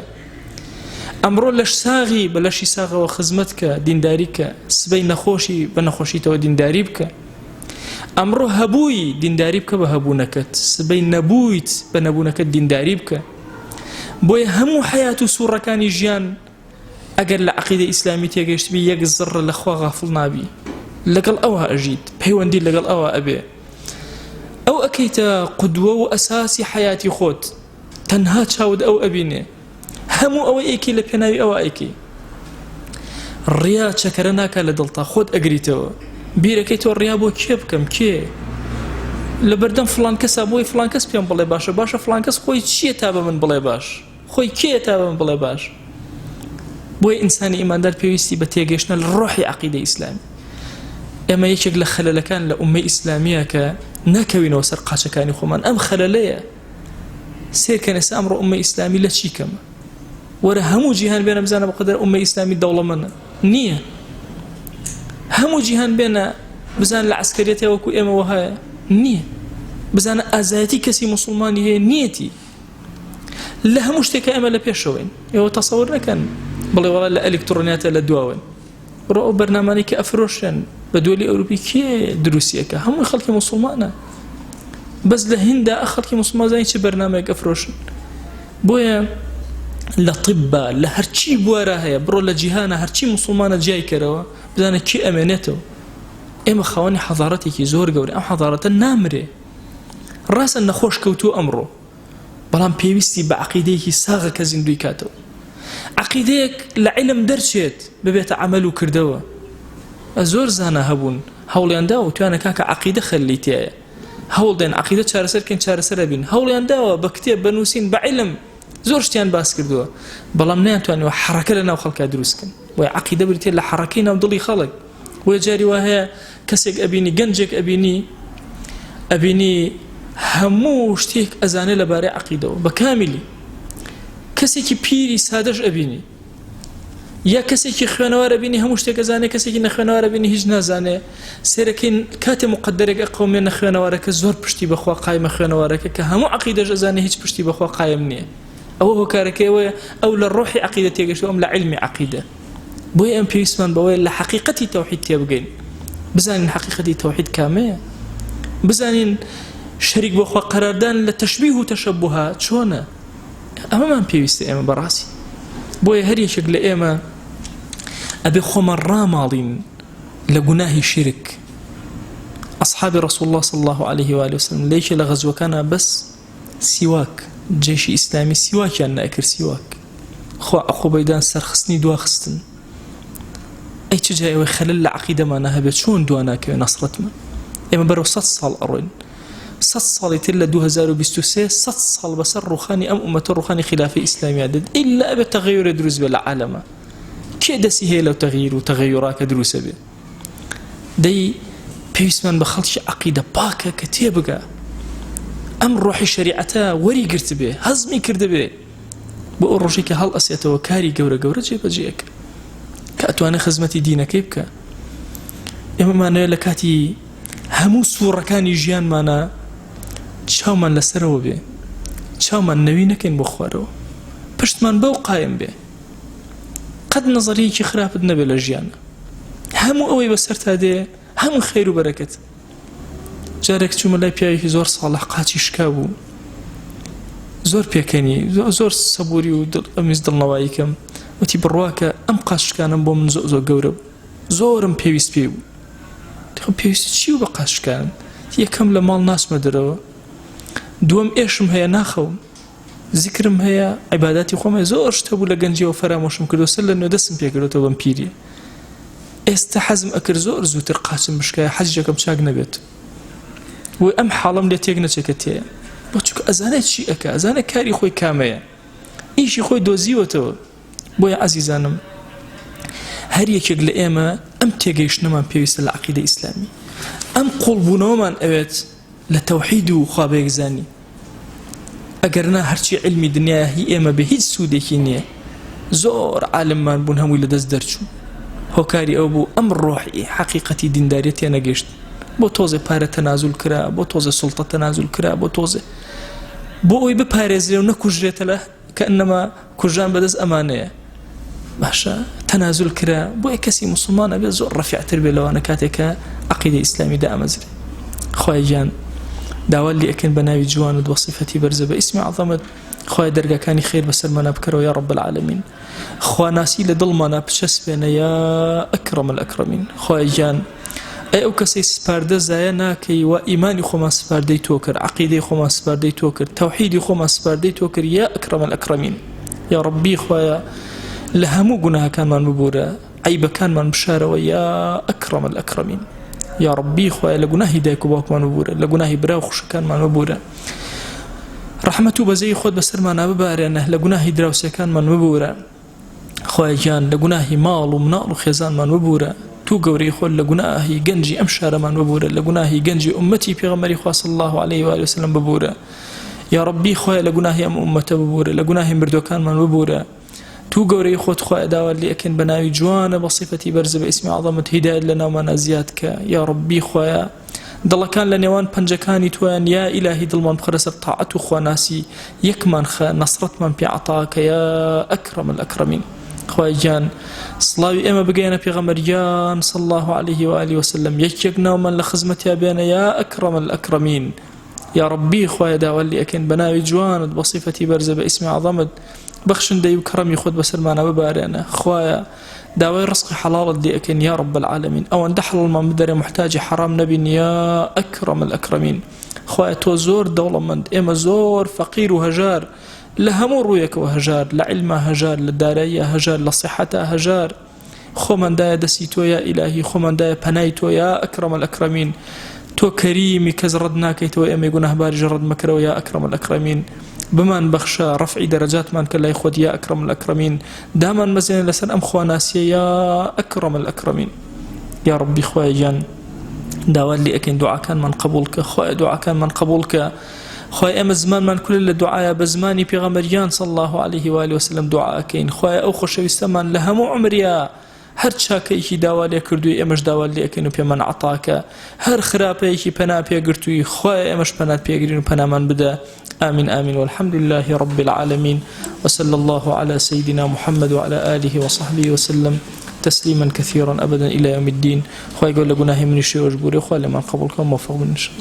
ئەمڕۆ لەش ساغی بە لەشی ساغەوە خزمەت کە دینداری کە سبەی نەخۆشی بە نەخۆشیتەوە دینداری بکە ئەمڕۆ هەبووی دینداری بکە بە هەبوونەکەت سبەی نەبوویت بە نەبوونەکەت دینداری بکە بۆیە هەموو حیات و سوورەکانی ژیان ئەگەر لە عەقیدەی ئیسلامی تێگەیشتبی یەک زڕە لە خوا غافڵ نابی لەگەڵ ئەوە ئەژیت پەیوەندی لەگەڵ ئەوە ئەبێ ئەو ئەکەیتە قودوە و ئەساسی حیاتی خۆت تەنها چاود ئەو ئەبینێ هەموو ئەوە ئێکی لە پێناوی ئەوە ئەیکی ڕیا چەکەرە ناکات لە دڵتا خۆت ئەگریتەوە بیرەکەی تۆ ڕیا بۆ کێ بکەم کێ لە بەردەم فڵان کەسا بۆی فڵان کەس پێم بڵێ باشە فڵان کەس خۆی چییە تا بە من بڵێ باش خۆی کێ تا بە من بڵێ باش بۆی ئینسانی ئیماندار پێویستی بە تێگەیشتنە لە ڕۆحی عەقیدەی ئیسلامی ئێمە یەکێک لە خەلەلەکان لە ئوممەی ئیسلامیە کە ناکەوینەوە سەر قاچەکانی خۆمان ئەم خەلەلەیە سێرکەنە ئێستا ئەمڕۆ ئوممەی ئیسلامی لە چی کەمە وەرە هەموو جیهان بێنە بزانە بەقەدەر ئوممەی ئیسلامی دەوڵەمەندە نییە هەموو جیهان بێنە بزان لە عەسکەریەتە وەکو ئێمە وهایە نییە بزانە ئازایەتی کەسی موسڵمانی هەیە نیەتی لە هەموو شتێکە ئێمە لە پێشەوەین ئێوە تەسەوور نەکەن بڵێ وەڵا لە ئەلکترۆنیاتە لە دواون ڕۆ ئەو بەرنامانەی کە ئەفرۆشن بە دۆلی ئەوروپی کێ دروستیەکە هەمووی خەڵکی موسڵمانە بەس لە هیندا خەڵکی موسڵمان زانی چ بەرنامەیەک ئەفرۆشن بۆیە لە طبە لە هەرچی بوارە هەیە بڕۆ لە جیهانە هەرچی موسڵمانە جیای کەرەوە بزانە کی ئەمێنێتەوە ئێمە خاوەنی حەضارەتێکی زۆر گەورە ئەم حەضارەتە نامرێ ڕاستە نەخۆش کەوتووە ئەمڕۆ بەڵام پێویستی بە عەقیدەیەکی ساغە کە زیندوی کاتەوە عەقیدەیەک لە عیلم دەرچێت ببێتە عەمەل و کردەوە زۆر زانە هەبوون هەوڵیان داوە توانە کاکە عەقیدە خەلی تایە هەوڵ دێن عەقیدە چارەسەرکەن چارەسەر بین هەوڵیان داوە بە کتێب بنووسین بە عیلم زۆر شتیان باس کردووە بەڵام نەیانتوانیوە حەرەکە لە ناو خەڵکا دروستکەن وای عەقیدە بریتێ لە حەرەکەی ناو دڵی خەڵک وای جاری وا هەیە کەسێک ئەبینی گەنجێک ئەبینی هەموو شتێک ئەزانێ لەبارەی عەقیدەوە بە کاملی کەسێکی پیری سادەش ئەبینی یا کەسێکی خوێنەوارە بینی هەموو شتێک ئەزانێ کەسێکی نەخوێنەوارە بینی هیچ نازانێ سێرەکەی کاتێ مقدەرێک ئەقەومێ نەخوێنەوارەکە زۆر پشتی بەخوا قایمە خوێنەوارەکە کە هەموو عەقیدەش ئەزانێ هیچ پشتی بەخوا قایم نییە ئەوە هۆکارەکەیەوەیە ئەو لە ڕۆحی عەقیدە تێگەشتووە ئەم لە عیلمی عەقیدە بۆیە ئەم پێویستمان بەوەیە لە حەقیقەتی تەوحید تێبگەین بزانین حەقیقەتی تەوحید کامەیە بزانین شەریک بۆخوا قەراردان لە تەشبیه و تەشەبوهات چۆنە ئەمەمان پێویستە ئێمە بەڕاستی بۆیە هەر یەکێک لە ئێمە ئەبێ خۆمان ڕاماڵین لە گوناهی شرک ئەصحابی ڕەسوڵ الله صلی الله عليه و آله وسلم لەیەکێ لە غەزوەکانە بەس سیواک جێشی ئیسلامی سیواکیان ناکرد سیواک خۆ عقوبەیدان سەرخستنی دواخستن ئەی چ جای ئەوەی خەلەل لە عەقیدەمانە هەبێت چۆن دوا ناکەوێت نەسرەتمان ئێمە بەرەو 100 ساڵ ئەڕۆین 100 ساڵی تر لە 2023 100 ساڵ بەسەر ڕوخانی ئەم ئومەتە ڕوخانی خلافەی ئیسلامیە دێت ئیلا ئەبێت تەغەیورێ دروست بێت لە عالەمە کێ دەستی هەیە لەو تەغییر و تەغەیوراکە دروستە بێت دەی پێویستمان بە خەڵکی عەقیدە پاکە کە تێبگا ئەم ڕۆحی شەریعەتە وەری گرت بێ هەزمی کرد بێ بۆ ئەو ڕۆژێک کە هەڵ ئەسێتەوە کاری گەورە گەورە جێبەجێکە کە ئەتوانێت خزمەتی دینەکەی بکە ئێمەمانەوێت لە کاتی هەموو سوورەکانی ژیانمانە چاومان لەسەرەوە بێ چاومان نەوی نەکەین بۆ خوارەوە پشتمان بەو قایم بێ قەت نەزەریەکی خراپت نەبێ لە ژیانە هەموو ئەوەی بەسەر تا دێ هەموو خەیر و بەرەکەت جارێک چوومە لای پیاوێکی زۆر ساڵح قاچی شکا بوو زۆر پێکەنی زۆر سەبوری و ئەمیز دڵنەوایی کەم وتی بڕواکە ئەم قاچشکانم بۆ من زۆر گەورە زۆرم پێویست پێ بوو خۆ پێویستی چی و بە قاچشکانم یەکەم لە ماڵ ناسمە دەرەوە دووەم ئێشم هەیە ناخەوم زیکرم هەیە عیباداتی خۆم هەیە زۆر شتە بوو لە گەنجیەوە فەرامۆشم کردو سەر لە نوێ دەستم پێ کردوتەوە بەم پیری ئێستا حەزم ئەکرد زۆر زووتر قاچم بشکایە حەجێکم چاک نەبێت و ئەم حاڵم لێ تێک نەچێکە تێیە بۆ چونکە ئەزانێت چی ئەکە ئەزانێت کاری خۆی کامەیە ئیشی خۆی دۆزیوەتەوە بۆیە عەزیزانم هەر یەکێک لە ئێمە ئەم تێگەیشتنەمان پێویستە لە عەقیدەی ئیسلامی ئەم قوڵبوونەوەمان ئەوێت لە تەوحید و خوابەیەکزانی ئەگەرنا هەرچی علمی دنیاە هی ئێمە بە هیچ سوودێکی نییە زۆر عالممان بوون هەمووی لە دەست دەرچوو هۆکاری ئەو بوو ئەم ڕۆحی حەقیقەتی دینداریەت تێ نەگەیشت بۆ تۆزێ پارە تەنازول کرا بۆ تۆزێ سوڵتە تەنازول کرا بۆ تۆزێ بۆ ئەوی بپارێزرێ و نەکوژرێتە لە کە ئەنەما کوژان بەدەست ئەمانەیە باشە تەنازول کرا بۆ ئەی کەسی موسڵمانە بێت زۆر ڕەفیعتر بێت لەوانە کاتێکە عەقیدەی ئیسلامی دائەمەزرێ خوای گیان داوا لێ ئەکەن بە ناوی جوان و وەصیفەتی بەرزە بە ئیسمی عەظەمەت خوای دەرگاکانی خێر بەسەرمانە بکەرەوە یا رب العالمین خواناسی لە دڵمانە بچەسبێنە یا ئەکرەم الئەکرەمین خوای گیان ئەو کەسەی سپاردە زایە ناکەی و ئیمانی خۆمان سپاردەی تۆ کرد عەقیدەی خۆمان سپاردەی تۆ کرد تەوحیدی خۆمان سپاردەی تۆ کرد یا ئەکرەم الئەکرەمین یا ربی خوایە لە هەموو گوناهەکانمان ببوورە عیبەکانمان بشارەوە یا ئەکرەم الئەکرەمین یا ربی خوایە لە گوناهی دایک و باوکمان ببوورە لە گوناهی برا و خوشەکانمان ببوورە ڕەحمەت و بەزەی خۆت بەسەرمانە ببارێنە لە گوناهی دراوسەکانمان ببوورە خوای گیان لە گوناهی ماڵ و مناڵ و خێزانمان ببوورە تو گەورەی خۆت لە گوناهی گەنجی ئەم شارەمان ببوورە لە گوناهی گەنجی ئومەتی پێغەمبەری خوا صلی الله علیه و آله وسلم ببوورە یا ربی خوایە لە گوناهی ئەم ئومەتە ببوورە لە گوناهی مردوەکانمان ببوورە تو گەورەی خۆت خوایە داوا لێ ئەکەن بە ناوی جوانە بە صیفەتی بەرزە بە ئیسمی عەظەمەت هیدایەت لە ناومانە زیاد کە یا ربی خوایە دڵەکان لە نێوان پەنجەکانی تویان یا ئیلاهی دڵمان بخەرە سەر تاعەت و خواناسی یەکمان خە نەسرەتمان پێ عەتاکە یا ئەکرەم الئەکرەمین خوای گیان سڵاوی ئێمە بگەێنە پێغەمبەریان صلی الله عليه و آله وسلم یەکێک ناومان لە خزمەتیا بێنە یا ئەکرەم الئەکرەمین یا ربی خوایە داوا لێ ئەکەن بە ناوی جوانت بە صیفەتی بەرزە بە ئیسمی عەظەمەت بەخشندەی و کەڕەمی خۆت بەسەرمانە ببارێنە خوایە داوای ڕزقی حەڵاڵت لێ ئەکەن یا رب العالمین ئەوەندە حەڵڵمان بدەرێ محتاجی حەرام نەبین یا ئەکرەم الئەکرەمین خوایە تۆ زۆر دەوڵەمەند ئێمە زۆر فەقیر و هەژار لە هەموو ڕوویەکەوە هەژار لە عیلمە هەژار لە داراییە هەژار لە صحەتە هەژار خۆماندایە دەستی تۆ یا ئیلاهی خۆماندایە پەنای تۆ یا ئەکرەم الئەکرەمین تۆ کەریمی کەس ڕەت ناکەیتەوە ئێمەی گوناهباریش ڕەت مەکەرەوە یا ئەکرەم الئەکرەمین بمان بەخشە ڕەفعی دەرەجاتمان کە لای خۆت یا ئەکرەم الئەکرەمین دامان مەزێنە لەسەر ئەم خواناسیە یا ئەکرەم الئەکرەمین یا ربی خوای گیان داوا لێ ئەکەین دوعاکانمان قبوڵ کە خوای دوعاکانمان قبوڵ کە خوای ئێمە زمانمان کولە لە دوعایە بە زمانی پێغەمبەریان صلی الله عليه و آله وسلم دوعا ئەکەین خوای ئەو خۆشەویستەمان لە هەموو عمریا هەر چاکەیەکی داوا لێ کردووی ئێمەش داوا لێ ئەکەین و پێمان عەتاکە هەر خراپەیەکی پەنا پێگرتووی خوای ئێمەش پەنات پێگرین و پەنامان بدە آمين آمين والحمد لله رب العالمين وصلى الله على سيدنا محمد وعلى آله وصحبه وسلم تسليما كثيرا أبدا إلى يوم الدين خواه يقول لقناه من الشيء وجبوري خواه لمن قبلكم موفق من الشيء